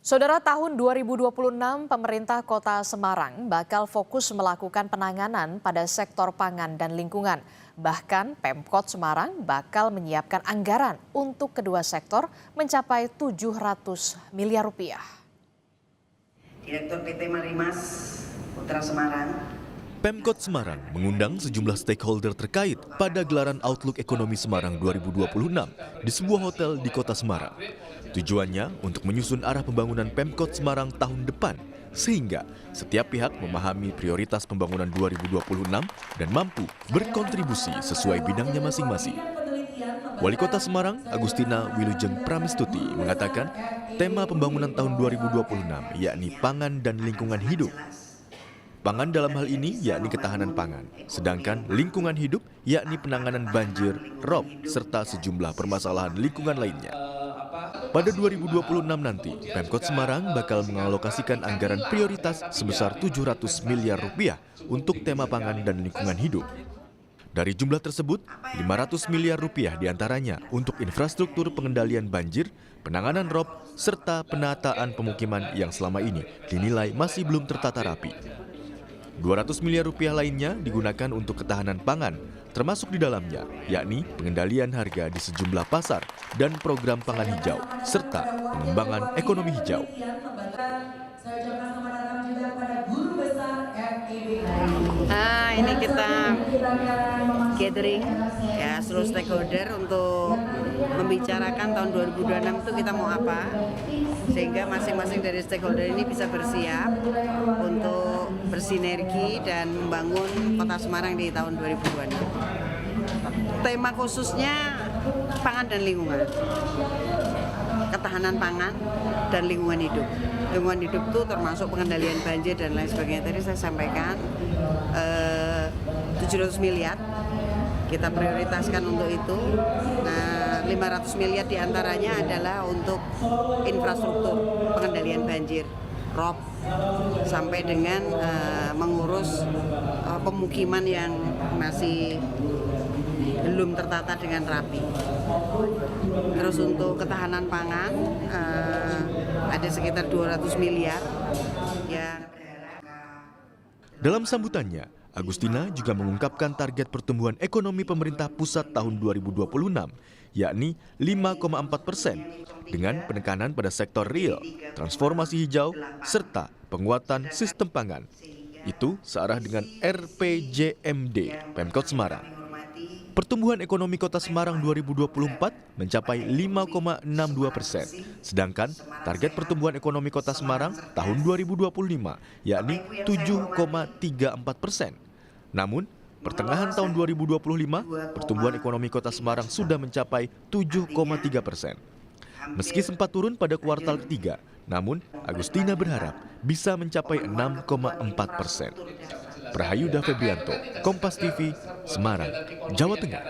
Saudara, tahun 2026 pemerintah Kota Semarang bakal fokus melakukan penanganan pada sektor pangan dan lingkungan. Bahkan Pemkot Semarang bakal menyiapkan anggaran untuk kedua sektor mencapai 700 miliar rupiah. Direktur PT Marimas Putra Semarang. Pemkot Semarang mengundang sejumlah stakeholder terkait pada gelaran Outlook Ekonomi Semarang 2026 di sebuah hotel di Kota Semarang. Tujuannya untuk menyusun arah pembangunan Pemkot Semarang tahun depan, sehingga setiap pihak memahami prioritas pembangunan 2026 dan mampu berkontribusi sesuai bidangnya masing-masing. Wali Kota Semarang, Agustina Wilujeng Pramestuti, mengatakan tema pembangunan tahun 2026 yakni pangan dan lingkungan hidup. Pangan dalam hal ini yakni ketahanan pangan, sedangkan lingkungan hidup yakni penanganan banjir, rob, serta sejumlah permasalahan lingkungan lainnya. Pada 2026 nanti, Pemkot Semarang bakal mengalokasikan anggaran prioritas sebesar 700 miliar rupiah untuk tema pangan dan lingkungan hidup. Dari jumlah tersebut, 500 miliar rupiah diantaranya untuk infrastruktur pengendalian banjir, penanganan rob, serta penataan pemukiman yang selama ini dinilai masih belum tertata rapi. 200 miliar rupiah lainnya digunakan untuk ketahanan pangan, termasuk di dalamnya, yakni pengendalian harga di sejumlah pasar dan program pangan hijau, serta pengembangan ekonomi hijau. Ini kita gathering ya seluruh stakeholder untuk membicarakan tahun 2026 itu kita mau apa, sehingga masing-masing dari stakeholder ini bisa bersiap untuk bersinergi dan membangun Kota Semarang di tahun 2026. Tema khususnya pangan dan lingkungan, ketahanan pangan dan lingkungan hidup. Lingkungan hidup itu termasuk pengendalian banjir dan lain sebagainya. Tadi saya sampaikan 700 miliar kita prioritaskan untuk itu. Nah, 500 miliar diantaranya adalah untuk infrastruktur pengendalian banjir, rob, sampai dengan mengurus pemukiman yang masih belum tertata dengan rapi. Terus untuk ketahanan pangan ada sekitar 200 miliar. Dalam sambutannya, Agustina juga mengungkapkan target pertumbuhan ekonomi pemerintah pusat tahun 2026, yakni 5,4%, dengan penekanan pada sektor real, transformasi hijau, serta penguatan sistem pangan. Itu searah dengan RPJMD Pemkot Semarang. Pertumbuhan ekonomi Kota Semarang 2024 mencapai 5,62%, sedangkan target pertumbuhan ekonomi Kota Semarang tahun 2025 yakni 7,34%. Namun, pertengahan tahun 2025, pertumbuhan ekonomi Kota Semarang sudah mencapai 7,3%. Meski sempat turun pada kuartal ketiga, namun Agustina berharap bisa mencapai 6,4%. Prahayuda Febrianto, Kompas TV, Semarang, Jawa Tengah.